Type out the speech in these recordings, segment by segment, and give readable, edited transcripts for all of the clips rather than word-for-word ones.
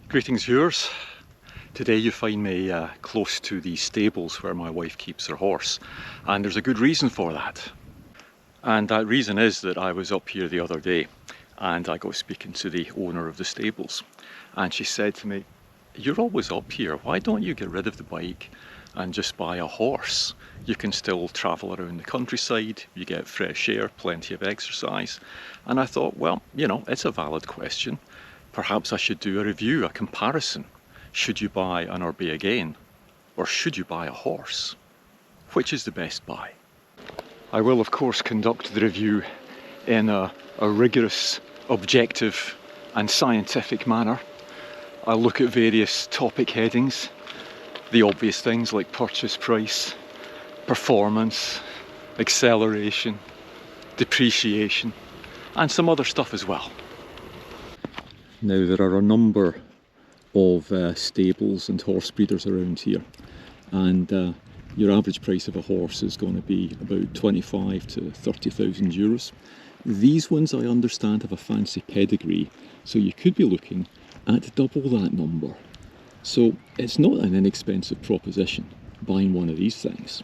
Greetings viewers. Today you find me close to the stables where my wife keeps her horse, and there's a good reason for that. And that reason is that I was up here the other day and I got speaking to the owner of the stables, and she said to me, "You're always up here, why don't you get rid of the bike and just buy a horse? You can still travel around the countryside, you get fresh air, plenty of exercise." And I thought, well, you know, it's a valid question. Perhaps I should do a review, a comparison. Should you buy an Orbea Gain or should you buy a horse? Which is the best buy? I will of course conduct the review in a rigorous, objective and scientific manner. I'll look at various topic headings, the obvious things like purchase price, performance, acceleration, depreciation, and some other stuff as well. Now there are a number of stables and horse breeders around here, and your average price of a horse is going to be about 25 to 30,000 euros. These ones, I understand, have a fancy pedigree, so you could be looking at double that number. So it's not an inexpensive proposition buying one of these things.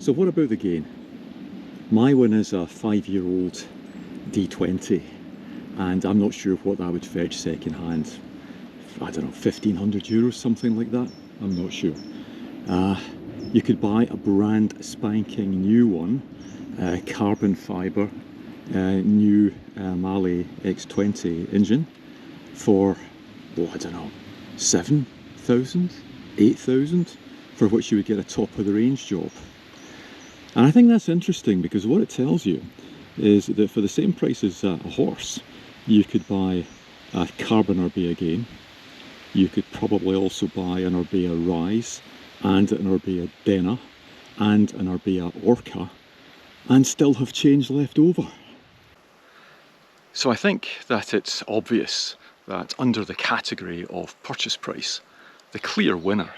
So what about the Gain? My one is a 5-year-old D20, and I'm not sure what that would fetch second hand. I don't know, 1,500 euros, something like that. I'm not sure. You could buy a brand spanking new one, carbon fibre, new Mahle X20 engine for, well, I don't know, 7,000, 8,000, for which you would get a top of the range job. And I think that's interesting because what it tells you is that for the same price as a horse, you could buy a carbon Orbea Gain. You could probably also buy an Orbea Rise and an Orbea Denna and an Orbea Orca and still have change left over. So I think that it's obvious that under the category of purchase price, the clear winner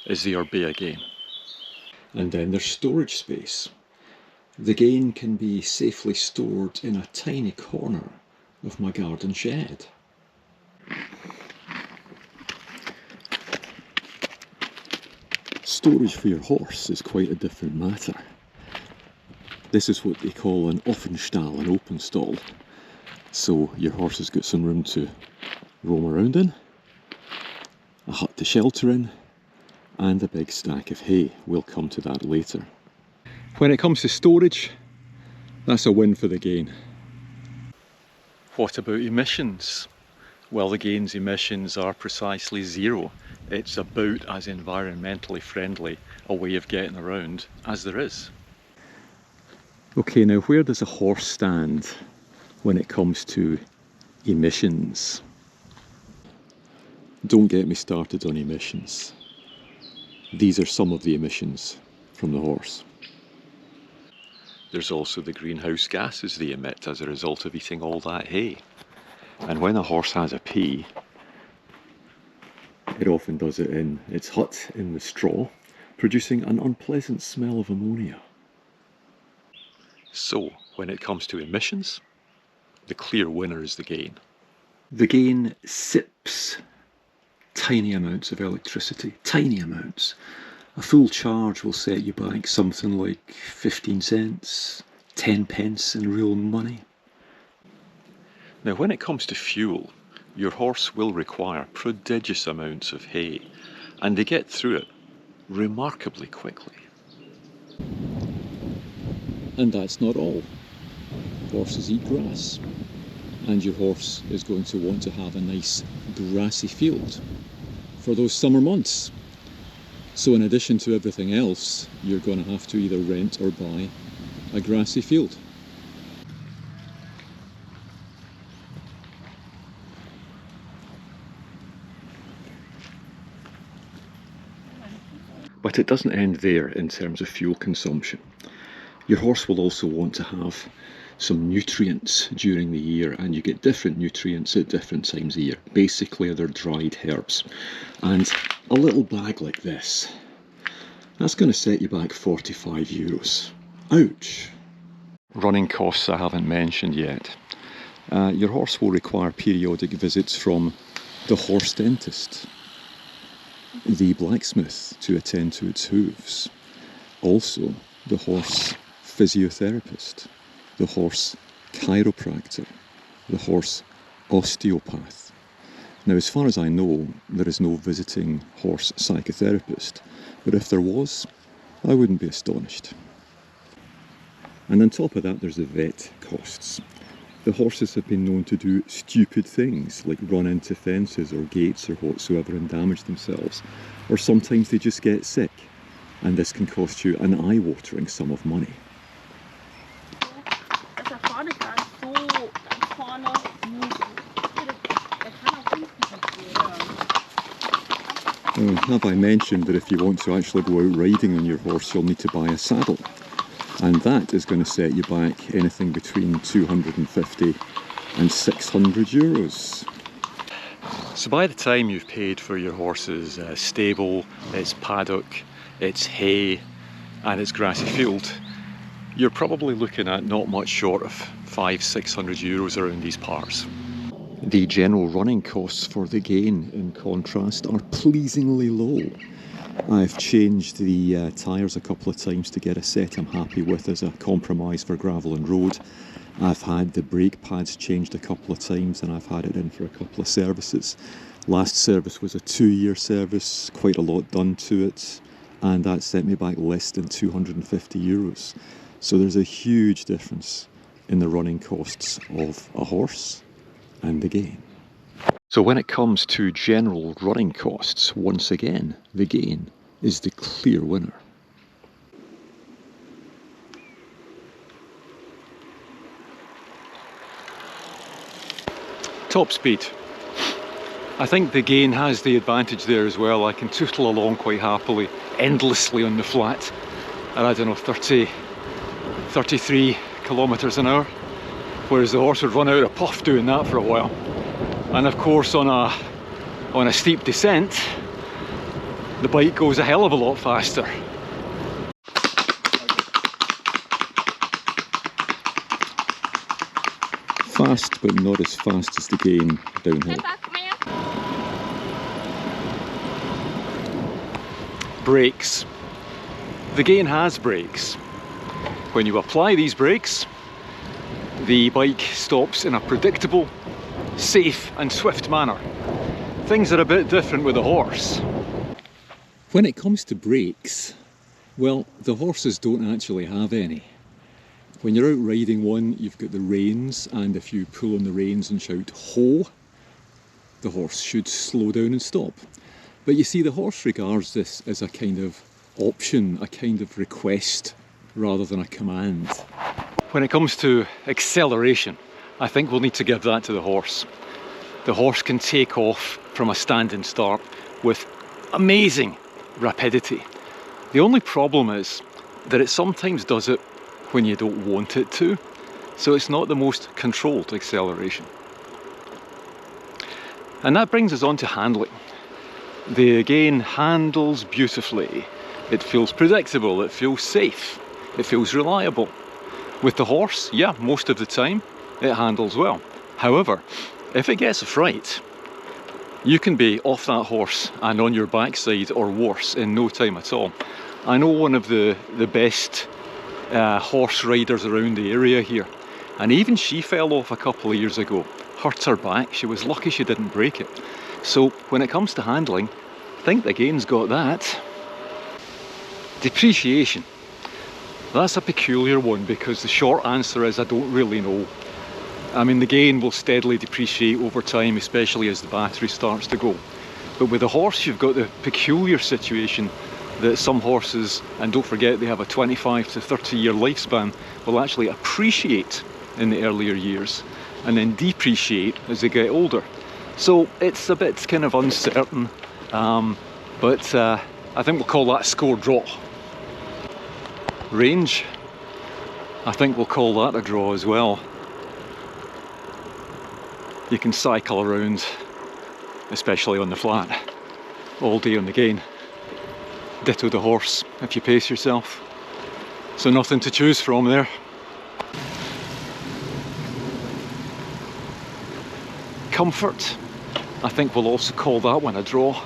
is the Orbea Gain. And then there's storage space. The Gain can be safely stored in a tiny corner of my garden shed. Storage for your horse is quite a different matter. This is what they call an Offenstall, an open stall. So your horse has got some room to roam around in, a hut to shelter in, and a big stack of hay. We'll come to that later. When it comes to storage, that's a win for the Gain. What about emissions? Well, the Gain's emissions are precisely zero. It's about as environmentally friendly a way of getting around as there is. Okay, now where does a horse stand when it comes to emissions? Don't get me started on emissions. These are some of the emissions from the horse. There's also the greenhouse gases they emit as a result of eating all that hay. And when a horse has a pee, it often does it in its hut in the straw, producing an unpleasant smell of ammonia. So, when it comes to emissions, the clear winner is the Gain. The Gain sips tiny amounts of electricity, tiny amounts. A full charge will set you back something like 15 cents, 10 pence in real money. Now when it comes to fuel, your horse will require prodigious amounts of hay, and they get through it remarkably quickly. And that's not all. Horses eat grass, and your horse is going to want to have a nice grassy field for those summer months. So in addition to everything else, you're going to have to either rent or buy a grassy field. But it doesn't end there in terms of fuel consumption. Your horse will also want to have some nutrients during the year, and you get different nutrients at different times of year. Basically they're dried herbs. And a little bag like this, that's going to set you back 45 euros. Ouch! Running costs I haven't mentioned yet. Your horse will require periodic visits from the horse dentist, the blacksmith to attend to its hooves, also the horse physiotherapist, the horse chiropractor, the horse osteopath. Now, as far as I know, there is no visiting horse psychotherapist, but if there was, I wouldn't be astonished. And on top of that, there's the vet costs. The horses have been known to do stupid things, like run into fences or gates or whatsoever and damage themselves, or sometimes they just get sick, and this can cost you an eye-watering sum of money. Have I mentioned that if you want to actually go out riding on your horse, you'll need to buy a saddle, and that is going to set you back anything between 250 and 600 euros. So by the time you've paid for your horse's stable, its paddock, its hay and its grassy field, you're probably looking at not much short of 500–600 euros around these parts. The general running costs for the Gain, in contrast, are pleasingly low. I've changed the tyres a couple of times to get a set I'm happy with as a compromise for gravel and road. I've had the brake pads changed a couple of times and I've had it in for a couple of services. Last service was a 2-year service, quite a lot done to it, and that sent me back less than 250 euros. So there's a huge difference in the running costs of a horse and the Gain. So when it comes to general running costs, once again, the Gain is the clear winner. Top speed. I think the Gain has the advantage there as well. I can tootle along quite happily, endlessly on the flat, at I don't know, 33 kilometres an hour, whereas the horse would run out of puff doing that for a while. And of course on a steep descent, the bike goes a hell of a lot faster. Fast, but not as fast as the Gain downhill. Brakes. The Gain has brakes. When you apply these brakes, the bike stops in a predictable, safe and swift manner. Things are a bit different with a horse. When it comes to brakes, well, the horses don't actually have any. When you're out riding one, you've got the reins, and if you pull on the reins and shout "ho", the horse should slow down and stop. But you see, the horse regards this as a kind of option, a kind of request, rather than a command. When it comes to acceleration, I think we'll need to give that to the horse. The horse can take off from a standing start with amazing rapidity. The only problem is that it sometimes does it when you don't want it to, so it's not the most controlled acceleration. And that brings us on to handling. The Gain handles beautifully. It feels predictable, it feels safe, it feels reliable. With the horse, yeah, most of the time it handles well. However, if it gets a fright, you can be off that horse and on your backside or worse in no time at all. I know one of the best horse riders around the area here, and even she fell off a couple of years ago, hurt her back. She was lucky she didn't break it. So when it comes to handling, I think the Gain's got that. Depreciation. That's a peculiar one because the short answer is I don't really know. I mean, the Gain will steadily depreciate over time, especially as the battery starts to go. But with a horse, you've got the peculiar situation that some horses, and don't forget they have a 25 to 30 year lifespan, will actually appreciate in the earlier years and then depreciate as they get older. So it's a bit kind of uncertain, but I think we'll call that a score draw. Range, I think we'll call that a draw as well. You can cycle around, especially on the flat, all day on the Gain. Ditto the horse if you pace yourself. So nothing to choose from there. Comfort. I think we'll also call that one a draw.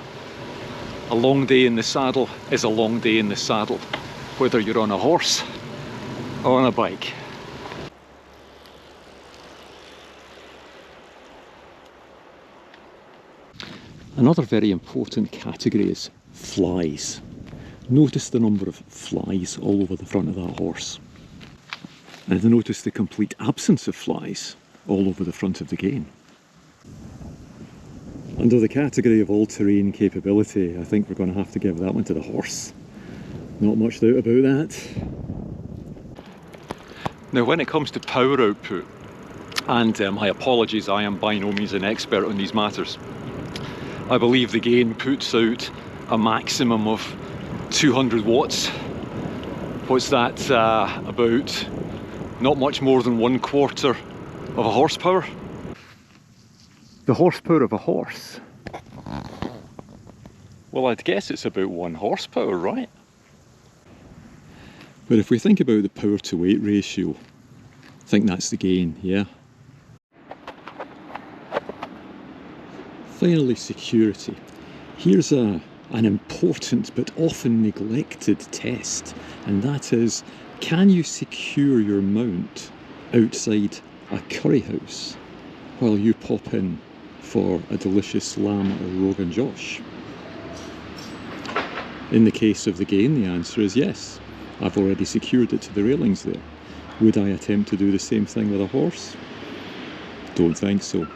A long day in the saddle is a long day in the saddle, whether you're on a horse or on a bike. Another very important category is flies. Notice the number of flies all over the front of that horse. And notice the complete absence of flies all over the front of the Gain. Under the category of all-terrain capability, I think we're going to have to give that one to the horse. Not much doubt about that. Now when it comes to power output, and my apologies, I am by no means an expert on these matters, I believe the Gain puts out a maximum of 200 watts. What's that, about not much more than 1/4 of a horsepower? The horsepower of a horse? Well, I'd guess it's about 1 horsepower, right? But if we think about the power to weight ratio, I think that's the Gain, yeah? Finally, security. Here's an important but often neglected test, and that is, can you secure your mount outside a curry house while you pop in for a delicious lamb or Rogan Josh? In the case of the Gain, the answer is yes. I've already secured it to the railings there. Would I attempt to do the same thing with a horse? Don't think so.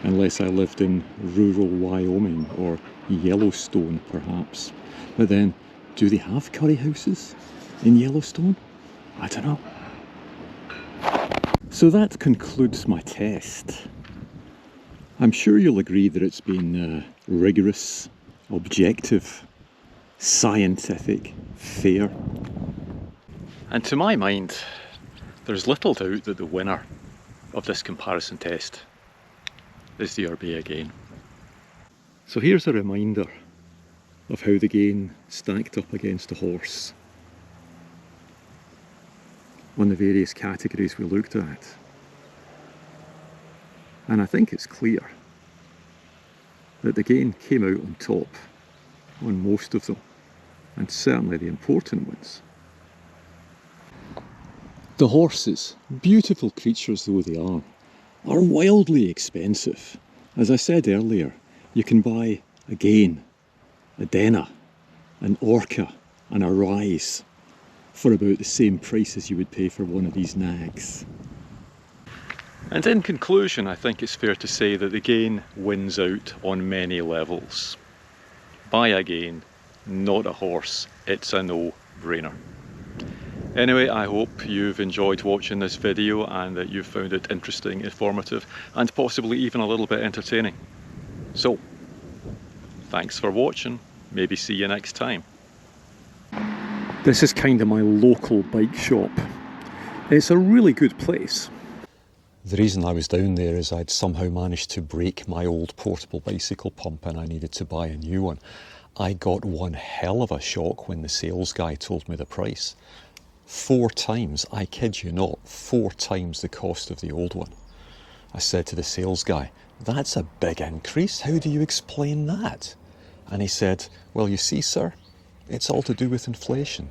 Unless I lived in rural Wyoming or Yellowstone, perhaps. But then, do they have curry houses in Yellowstone? I don't know. So that concludes my test. I'm sure you'll agree that it's been rigorous, objective, scientific, fair. And to my mind, there's little doubt that the winner of this comparison test is the Orbea Gain. So here's a reminder of how the Gain stacked up against a horse on the various categories we looked at. And I think it's clear that the Gain came out on top on most of them, and certainly the important ones. The horses, beautiful creatures though they are wildly expensive. As I said earlier, you can buy a Gain, a Denna, an Orca and a Rise for about the same price as you would pay for one of these nags. And in conclusion, I think it's fair to say that the Gain wins out on many levels. Buy a Gain, not a horse. It's a no-brainer. Anyway, I hope you've enjoyed watching this video and that you've found it interesting, informative, and possibly even a little bit entertaining. So, thanks for watching. Maybe see you next time. This is kind of my local bike shop. It's a really good place. The reason I was down there is I'd somehow managed to break my old portable bicycle pump and I needed to buy a new one. I got one hell of a shock when the sales guy told me the price. 4 times, I kid you not, 4 times the cost of the old one. I said to the sales guy, "That's a big increase, how do you explain that?" And he said, "Well, you see, sir, it's all to do with inflation."